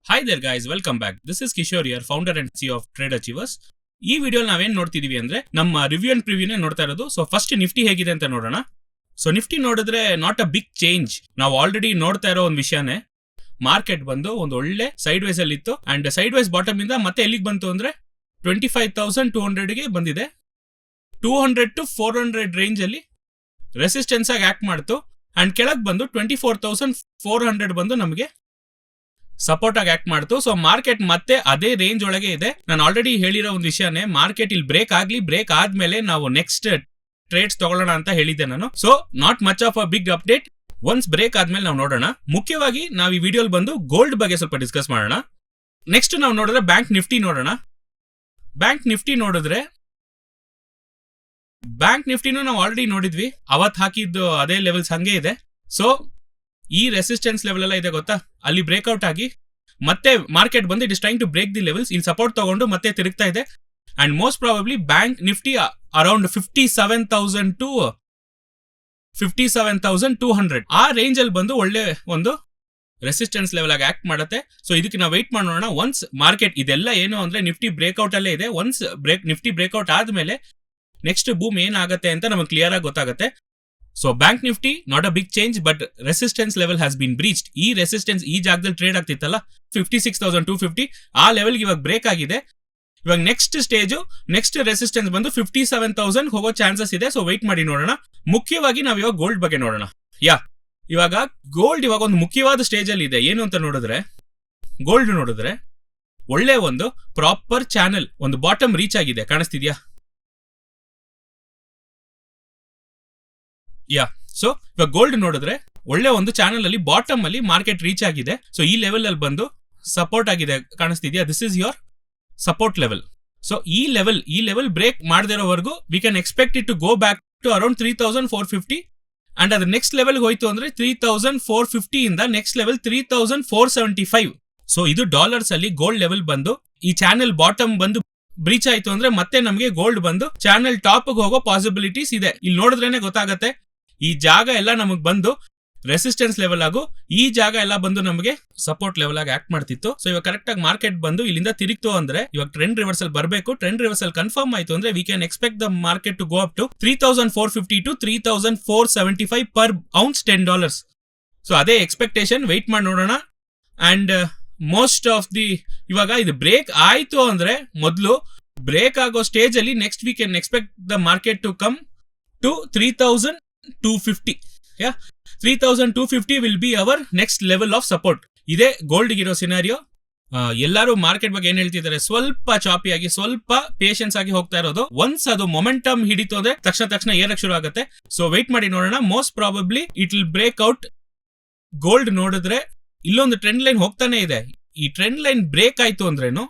Hi there guys, welcome back. This is Kishore here, founder and CEO of Trade Achievers. ಈ video ನಾವೇನ್ ನೋಡ್ತಿದೀವಿ ಅಂದ್ರೆ ನಮ್ಮ review and ಪ್ರಿವ್ಯೂನೇ ನೋಡ್ತಾ ಇರೋದು. ಸೊ ಫಸ್ಟ್ ನಿಫ್ಟಿ ಹೇಗಿದೆ ಅಂತ ನೋಡೋಣ. ಸೊ ನಿಫ್ಟಿ ನೋಡಿದ್ರೆ ನಾಟ್ ಅ ಬಿಗ್ ಚೇಂಜ್. ನಾವು ಆಲ್ರೆಡಿ ನೋಡ್ತಾ ಇರೋ ಒಂದು ವಿಷಯನೇ. ಮಾರ್ಕೆಟ್ ಬಂದು ಒಂದು ಒಳ್ಳೆ ಸೈಡ್ ವೈಸ್ ಅಲ್ಲಿ ಇತ್ತು ಅಂಡ್ ಸೈಡ್ ವೈಸ್ ಬಾಟಮ್ ಇಂದ ಮತ್ತೆ ಎಲ್ಲಿಗೆ ಬಂತು ಅಂದ್ರೆ 25,200ಗೆ ಬಂದಿದೆ. 200 to 400 ರೇಂಜ್ ಅಲ್ಲಿ ರೆಸಿಸ್ಟೆನ್ಸ್ ಆಗಿ ಆಕ್ಟ್ ಮಾಡ್ತು ಅಂಡ್ ಕೆಳಗೆ ಬಂದು 24,400 ಬಂದು ನಮಗೆ ಸಪೋರ್ಟ್ ಆಗಿ ಆಕ್ಟ್ ಮಾಡ್ತು. ಸೊ ಮಾರ್ಕೆಟ್ ಮತ್ತೆ ಅದೇ ರೇಂಜ್ ಒಳಗೆ ಇದೆ. ನಾನು ಆಲ್ರೆಡಿ ಹೇಳಿರೋ ಒಂದು ವಿಷಯನೇ, ಮಾರ್ಕೆಟ್ ಇಲ್ಲಿ ಬ್ರೇಕ್ ಆದ್ಮೇಲೆ ನಾವು ನೆಕ್ಸ್ಟ್ ಟ್ರೇಡ್ಸ್ ತಗೊಳ್ಳೋಣ ಅಂತ ಹೇಳಿದ್ದೆ ನಾನು. So not much of a big update. Once break ಆದ್ಮೇಲೆ ನಾವು ನೋಡೋಣ. ಮುಖ್ಯವಾಗಿ ನಾವು ಈ ವಿಡಿಯೋಲ್ ಬಂದು ಗೋಲ್ಡ್ ಬಗ್ಗೆ ಸ್ವಲ್ಪ ಡಿಸ್ಕಸ್ ಮಾಡೋಣ. ನೆಕ್ಸ್ಟ್ ನಾವು ನೋಡಿದ್ರೆ ಬ್ಯಾಂಕ್ ನಿಫ್ಟಿ ನೋಡೋಣ. ಬ್ಯಾಂಕ್ ನಿಫ್ಟಿನೂ ನಾವು ಆಲ್ರೆಡಿ ನೋಡಿದ್ವಿ. ಅವತ್ ಹಾಕಿದ್ದು ಅದೇ ಲೆವೆಲ್ಸ್ ಹಂಗೆ ಇದೆ. ಸೊ ಈ ರೆಸಿಸ್ಟೆನ್ಸ್ ಲೆವೆಲ್ ಎಲ್ಲ ಇದೆ ಗೊತ್ತಾ, ಅಲ್ಲಿ ಬ್ರೇಕ್ಔಟ್ ಆಗಿ ಮತ್ತೆ ಮಾರ್ಕೆಟ್ ಬಂದು it is trying to break the levels. ಇಲ್ಲಿ ಸಪೋರ್ಟ್ ತಗೊಂಡು ಮತ್ತೆ ತಿರುಗ್ತಾ ಇದೆ and most probably bank nifty around 57,000 to 57,200 ಆ ರೇಂಜ್ ಅಲ್ಲಿ ಬಂದು ಒಳ್ಳೆ ಒಂದು ರೆಸಿಸ್ಟೆನ್ಸ್ ಲೆವೆಲ್ ಆಗಿ ಆಕ್ಟ್ ಮಾಡುತ್ತೆ. ಸೊ ಇದಕ್ಕೆ ನಾವು ವೆಯ್ಟ್ ಮಾಡೋಣ. ಒನ್ಸ್ ಮಾರ್ಕೆಟ್ ಇದೆಲ್ಲ ಏನು ಅಂದ್ರೆ ನಿಫ್ಟಿ ಬ್ರೇಕ್ಔಟ್ ಅಲ್ಲೇ ಇದೆ. ಒನ್ಸ್ ನಿಫ್ಟಿ ಬ್ರೇಕ್ಔಟ್ ಆದ್ಮೇಲೆ ನೆಕ್ಸ್ಟ್ ಬೂಮ್ ಏನಾಗುತ್ತೆ ಅಂತ ನಮಗೆ ಕ್ಲಿಯರ್ ಆಗಿ ಗೊತ್ತಾಗುತ್ತೆ. So Bank Nifty not a big change, but resistance level has been breached. ಈ ರೆಸಿಸ್ಟೆನ್ಸ್ ಈ ಜಾಗದಲ್ಲಿ ಟ್ರೇಡ್ ಆಗ್ತಿತ್ತಲ್ಲ 56,250 ಆ ಲೆವೆಲ್ಗೆ ಇವಾಗ ಬ್ರೇಕ್ ಆಗಿದೆ. ಇವಾಗ ನೆಕ್ಸ್ಟ್ ಸ್ಟೇಜ್ ನೆಕ್ಸ್ಟ್ ರೆಸಿಸ್ಟೆನ್ಸ್ ಬಂದು 57,000 ಹೋಗೋ ಚಾನ್ಸಸ್ ಇದೆ. ಸೊ ವೆಯ್ಟ್ ಮಾಡಿ ನೋಡೋಣ. ಮುಖ್ಯವಾಗಿ ನಾವು ಇವಾಗ ಗೋಲ್ಡ್ ಬಗ್ಗೆ ನೋಡೋಣ. ಇವಾಗ ಗೋಲ್ಡ್ ಇವಾಗ ಒಂದು ಮುಖ್ಯವಾದ ಸ್ಟೇಜ್ ಅಲ್ಲಿ ಇದೆ. ಏನು ಅಂತ ನೋಡಿದ್ರೆ ಗೋಲ್ಡ್ ನೋಡಿದ್ರೆ ಒಳ್ಳೆ ಒಂದು ಪ್ರಾಪರ್ ಚಾನೆಲ್, ಒಂದು ಬಾಟಮ್ ರೀಚ್ ಆಗಿದೆ, ಕಾಣಿಸ್ತಿದ್ಯಾ? ಸೊ ಇವಾಗ ಗೋಲ್ಡ್ ನೋಡಿದ್ರೆ ಒಳ್ಳೆ ಒಂದು ಚಾನಲ್ ಅಲ್ಲಿ ಬಾಟಮ್ ಅಲ್ಲಿ ಮಾರ್ಕೆಟ್ ರೀಚ್ ಆಗಿದೆ. ಸೊ ಈ ಲೆವೆಲ್ ಅಲ್ಲಿ ಬಂದು ಸಪೋರ್ಟ್ ಆಗಿದೆ, ಕಾಣಿಸ್ತಿದ್ಯಾ? This is your support level. So ಈ ಲೆವೆಲ್ ಬ್ರೇಕ್ ಮಾಡದಿರೋವರೆಗೂ we can expect it to go back to around 3,450 and ಅದ್ರ ನೆಕ್ಸ್ಟ್ ಲೆವೆಲ್ ಹೋಯ್ತು ಅಂದ್ರೆ 3,450 ಇಂದ ನೆಕ್ಸ್ಟ್ ಲೆವೆಲ್ 3,475. ಸೊ ಇದು ಡಾಲರ್ಸ್ ಅಲ್ಲಿ ಗೋಲ್ಡ್ ಲೆವೆಲ್ ಬಂದು ಈ ಚಾನೆಲ್ ಬಾಟಮ್ ಬಂದು ಬ್ರೀಚ್ ಆಯ್ತು ಅಂದ್ರೆ ಮತ್ತೆ ನಮಗೆ ಗೋಲ್ಡ್ ಬಂದು ಚಾನೆಲ್ ಟಾಪ್ ಹೋಗೋ ಪಾಸಿಬಿಲಿಟೀಸ್ ಇದೆ. ಇಲ್ಲಿ ನೋಡಿದ್ರೇನೆ ಗೊತ್ತಾಗತ್ತೆ. ಈ ಜಾಗ ಎಲ್ಲ ನಮಗ್ ಬಂದು ರೆಸಿಸ್ಟೆನ್ಸ್ ಲೆವೆಲ್ ಆಗು, ಈ ಜಾಗ ಎಲ್ಲ ಬಂದು ನಮಗೆ ಸಪೋರ್ಟ್ ಲೆವೆಲ್ ಆಗಿ ಆಕ್ಟ್ ಮಾಡ್ತಿತ್ತು. ಸೊ ಇವಾಗ ಕರೆಕ್ಟ್ ಆಗಿ ಮಾರ್ಕೆಟ್ ಬಂದು ಇಲ್ಲಿಂದ ತಿರುಗ್ತು ಅಂದ್ರೆ ಇವಾಗ ಟ್ರೆಂಡ್ ರಿವರ್ಸಲ್ ಬರಬೇಕು. ಟ್ರೆಂಡ್ ರಿವರ್ಸಲ್ ಕನ್ಫರ್ಮ್ ಆಯ್ತು ಅಂದ್ರೆ we can expect the market to go up to 3,450 to 3,475 per ounce $10. So ಅದೇ ಎಕ್ಸ್ಪೆಕ್ಟೇಷನ್. ವೆಯ್ಟ್ ಮಾಡಿ ನೋಡೋಣ. ಅಂಡ್ ಮೋಸ್ಟ್ ಆಫ್ ದಿ ಇವಾಗ ಇದು ಬ್ರೇಕ್ ಆಯ್ತು ಅಂದ್ರೆ ಮೊದಲು ಬ್ರೇಕ್ ಆಗೋ ಸ್ಟೇಜ್ ಅಲ್ಲಿ next we can expect the market to come to 3,250. 3,250 will be our next level of support. ಇದೇ ಗೋಲ್ಡ್ ಇರೋ ಸಿನಾರಿಯೋ. ಎಲ್ಲರೂ ಮಾರ್ಕೆಟ್ ಬಗ್ಗೆ ಏನ್ ಹೇಳ್ತಿದ್ದಾರೆ, ಸ್ವಲ್ಪ ಚಾಪಿ ಆಗಿ ಸ್ವಲ್ಪ ಪೇಷನ್ಸ್ ಆಗಿ ಹೋಗ್ತಾ ಇರೋದು. ಒನ್ಸ್ ಅದು ಮೊಮೆಂಟಮ್ ಹಿಡಿತು ಅಂದ್ರೆ ತಕ್ಷಣ ಏರಕ್ ಶುರು ಆಗುತ್ತೆ. ಸೊ ವೆಯ್ಟ್ ಮಾಡಿ ನೋಡೋಣ. Most probably it will break out. Gold ನೋಡಿದ್ರೆ ಇಲ್ಲೊಂದು ಟ್ರೆಂಡ್ ಲೈನ್ ಹೋಗ್ತಾನೆ ಇದೆ. ಈ ಟ್ರೆಂಡ್ ಲೈನ್ ಬ್ರೇಕ್ ಆಯ್ತು ಅಂದ್ರೇನು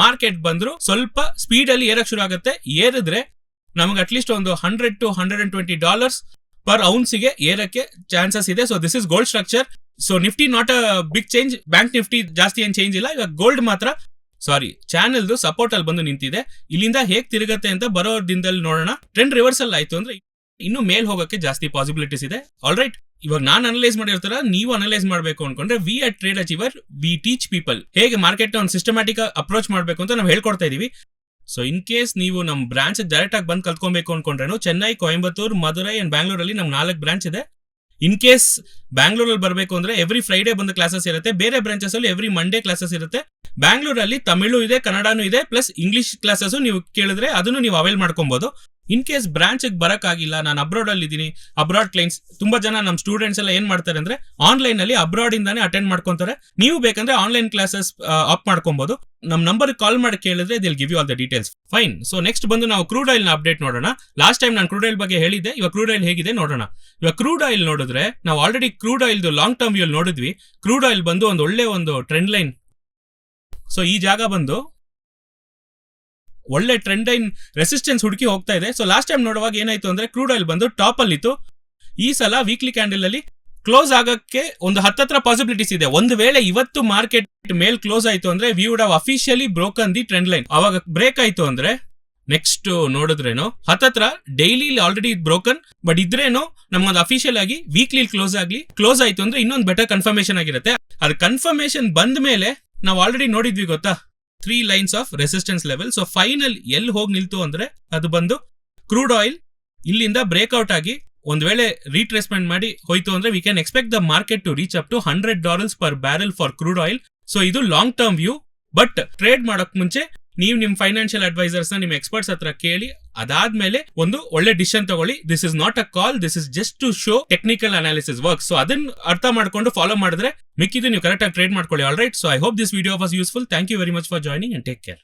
ಮಾರ್ಕೆಟ್ ಬಂದ್ರು ಸ್ವಲ್ಪ ಸ್ಪೀಡ್ ಅಲ್ಲಿ ಏರಕ್ ಶುರು ಆಗುತ್ತೆ. ಏರಿದ್ರೆ ನಮಗೆ ಅಟ್ಲೀಸ್ಟ್ ಒಂದು $100 to $120 ಪರ್ ಔನ್ಸ್ಗೆ ಏರಕ್ಕೆ ಚಾನ್ಸಸ್ ಇದೆ. So this is gold structure. So nifty not a big change. Bank nifty ಜಾಸ್ತಿ ಏನ್ ಚೇಂಜ್ ಇಲ್ಲ. ಇವಾಗ ಗೋಲ್ಡ್ ಮಾತ್ರ ಚಾನೆಲ್ದು ಸಪೋರ್ಟ್ ಅಲ್ಲಿ ಬಂದು ನಿಂತಿದೆ. ಇಲ್ಲಿಂದ ಹೇಗ್ ತಿರುಗತ್ತೆ ಅಂತ ಬರೋ ದಿನದಲ್ಲಿ ನೋಡೋಣ. ಟ್ರೆಂಡ್ ರಿವರ್ಸಲ್ ಆಯ್ತು ಅಂದ್ರೆ ಇನ್ನು ಮೇಲ್ ಹೋಗಕ್ಕೆ ಜಾಸ್ತಿ ಪಾಸಿಬಿಲಿಟೀಸ್ ಇದೆ. ಆಲ್ ರೈಟ್, ಇವಾಗ ನಾನು ಅನಲೈಸ್ ಮಾಡಿರ್ತಾರ, ನೀವು ಅನಲೈಸ್ ಮಾಡಬೇಕು ಅನ್ಕೊಂಡ್ರೆ we at trade achiever we teach people ಹೇಗೆ ಮಾರ್ಕೆಟ್ ಒಂದು ಸಿಸ್ಟಮ್ಯಾಟಿಕ್ ಅಪ್ರೋಚ್ ಮಾಡಬೇಕು ಅಂತ ನಾವು ಹೇಳ್ಕೊಡ್ತಾ ಇದೀವಿ. ಸೊ ಇನ್ ಕೇಸ್ ನೀವು ನಮ್ಮ ಬ್ರಾಂಚ್ ಡೈರೆಕ್ಟ್ ಆಗಿ ಬಂದು ಕಲ್ತ್ಕೊಬೇಕು ಅನ್ಕೊಂಡ್ರೇನು ಚೆನ್ನೈ, ಕೊಯಂಬತ್ತೂರ್, ಮಧುರೈ ಅಂಡ್ ಬ್ಯಾಂಗ್ಳೂರಲ್ಲಿ ನಮ್ಗೆ 4 ಬ್ರಾಂಚ್ ಇದೆ. ಇನ್ ಕೇಸ್ ಬ್ಯಾಂಗ್ಳೂರಲ್ಲಿ ಬರಬೇಕು ಅಂದ್ರೆ ಎವ್ರಿ ಫ್ರೈಡೇ ಬಂದು ಕ್ಲಾಸಸ್ ಇರುತ್ತೆ. ಬೇರೆ ಬ್ರಾಂಚಸ್ ಅಲ್ಲಿ ಎವ್ರಿ ಮಂಡೇ ಕ್ಲಾಸಸ್ ಇರುತ್ತೆ. ಬ್ಯಾಂಗ್ಳೂರಲ್ಲಿ ತಮಿಳು ಇದೆ, ಕನ್ನಡನೂ ಇದೆ, ಪ್ಲಸ್ ಇಂಗ್ಲಿಷ್ ಕ್ಲಾಸಸ್ ನೀವು ಕೇಳಿದ್ರೆ ಅದನ್ನು ನೀವು ಅವೈಲ್ ಮಾಡ್ಕೊಬಹುದು. ಇನ್ ಕೇಸ್ ಬ್ರಾಂಚ್ ಬರಕ್ಕಾಗಿಲ್ಲ, ನಾನು ಅಬ್ರಾಡ್ ಅಲ್ಲಿ ಇದ್ದೀನಿ, ಅಬ್ರಾಡ್ ಕ್ಲೈಂಟ್ಸ್ ತುಂಬಾ ಜನ ನಮ್ಮ ಸ್ಟೂಡೆಂಟ್ಸ್ ಎಲ್ಲ ಏನ್ ಮಾಡ್ತಾರೆ ಅಂದ್ರೆ ಆನ್ಲೈನ್ ಅಲ್ಲಿ ಅಬ್ರಾಡ್ ಇಂದಾನೆ ಅಟೆಂಡ್ ಮಾಡ್ಕೊಂತಾರೆ. ನೀವು ಬೇಕಂದ್ರೆ ಆನ್ಲೈನ್ ಕ್ಲಾಸಸ್ ಆಪ್ ಮಾಡ್ಕೊಬಹುದು. ನಮ್ ನಂಬರ್ ಕಾಲ್ ಮಾಡಿ ಕೇಳಿದ್ರೆ they'll give you all the details. Fine. So next ಬಂದು ನಾವು ಕ್ರೂಡ್ ಆಯಿಲ್ ನ ಅಪ್ಡೇಟ್ ನೋಡೋಣ. ಲಾಸ್ಟ್ ಟೈಮ್ ನಾನು ಕ್ರೂಡ್ ಆಯಿಲ್ ಬಗ್ಗೆ ಹೇಳಿದ್ದೆ. ಇವಾಗ ಕ್ರೂಡ್ ಆಯಿಲ್ ಹೇಗಿದೆ ನೋಡೋಣ. ಇವಾಗ ಕ್ರೂಡ್ ಆಯಿಲ್ ನೋಡಿದ್ರೆ ನಾವು already crude oil long term view ನೋಡಿದ್ವಿ. ಕ್ರೂಡ್ ಆಯಿಲ್ ಬಂದು ಒಂದು ಒಳ್ಳೆ ಒಂದು ಟ್ರೆಂಡ್ ಲೈನ್. ಸೊ ಈ ಜಾಗ ಬಂದು ಒಳ್ಳೆ ಟ್ರೆಂಡ್ ಲೈನ್ ರೆಸಿಸ್ಟೆನ್ಸ್ ಹುಡುಕಿ ಹೋಗ್ತಾ ಇದೆ. ಸೊ ಲಾಸ್ಟ್ ಟೈಮ್ ನೋಡುವಾಗ ಏನಾಯ್ತು ಅಂದ್ರೆ ಕ್ರೂಡ್ ಆಯಿಲ್ ಬಂದು ಟಾಪ್ ಅಲ್ಲಿ ಇತ್ತು. ಈ ಸಲ ವೀಕ್ಲಿ ಕ್ಯಾಂಡಲ್ ಅಲ್ಲಿ ಕ್ಲೋಸ್ ಆಗಕ್ಕೆ ಒಂದು 10 ಪಾಸಿಬಿಲಿಟೀಸ್ ಇದೆ. ಒಂದು ವೇಳೆ ಇವತ್ತು ಮಾರ್ಕೆಟ್ ಮೇಲ್ ಕ್ಲೋಸ್ ಆಯ್ತು ಅಂದ್ರೆ we would have officially broken the trend line. ಅವಾಗ ಬ್ರೇಕ್ ಆಯ್ತು ಅಂದ್ರೆ ನೆಕ್ಸ್ಟ್ ನೋಡಿದ್ರೇನು ಹತ್ತತ್ರ ಡೈಲಿ ಆಲ್ರೆಡಿ ಬ್ರೋಕನ್, ಬಟ್ ಇದ್ರೇನು ನಮ್ಗೊಂದು ಅಫಿಷಿಯಲ್ ಆಗಿ ವೀಕ್ಲಿ ಕ್ಲೋಸ್ ಆಯ್ತು ಅಂದ್ರೆ ಇನ್ನೊಂದು ಬೆಟರ್ ಕನ್ಫರ್ಮೇಶನ್ ಆಗಿರುತ್ತೆ. ಅದು ಕನ್ಫರ್ಮೇಶನ್ ಬಂದ ಮೇಲೆ ನಾವು ಆಲ್ರೆಡಿ ನೋಡಿದ್ವಿ ಗೊತ್ತಾ, 3 lines of resistance level. So final ಎಲ್ಲಿ ಹೋಗಿ ನಿಲ್ತು ಅಂದ್ರೆ ಅದು ಬಂದು ಕ್ರೂಡ್ ಆಯಿಲ್ ಇಲ್ಲಿಂದ ಬ್ರೇಕ್ಔಟ್ ಆಗಿ ಒಂದ್ ವೇಳೆ ರೀಟ್ರೇಸ್ಮೆಂಟ್ ಮಾಡಿ ಹೋಯ್ತು ಅಂದ್ರೆ we can expect the market to reach up to $100 per barrel for crude oil. So ಇದು long term view. But trade ಮಾಡಕ್ ಮುಂಚೆ ನೀವು ನಿಮ್ ಫೈನಾನ್ಷಿಯಲ್ ಅಡ್ವೈಸರ್ಸ್ ನ ನಿಮ್ ಎಕ್ಸ್ಪರ್ಟ್ಸ್ ಹತ್ರ ಕೇಳಿ, ಅದಾದ್ಮೇಲೆ ಒಂದು ಒಳ್ಳೆ ಡಿಸಿಷನ್ ತಗೊಳ್ಳಿ. This is not a call, this is just to show technical analysis work. So ಅದನ್ನ ಅರ್ಥ ಮಾಡ್ಕೊಂಡು ಫಾಲೋ ಮಾಡಿದ್ರೆ ಮಿಕ್ಕಿದ್ದು ನೀವು ಕರೆಕ್ಟ್ ಆಗಿ ಟ್ರೇಡ್ ಮಾಡ್ಕೊಳ್ಳಿ. All right, so I hope this video was useful. Thank you very much for joining and take care.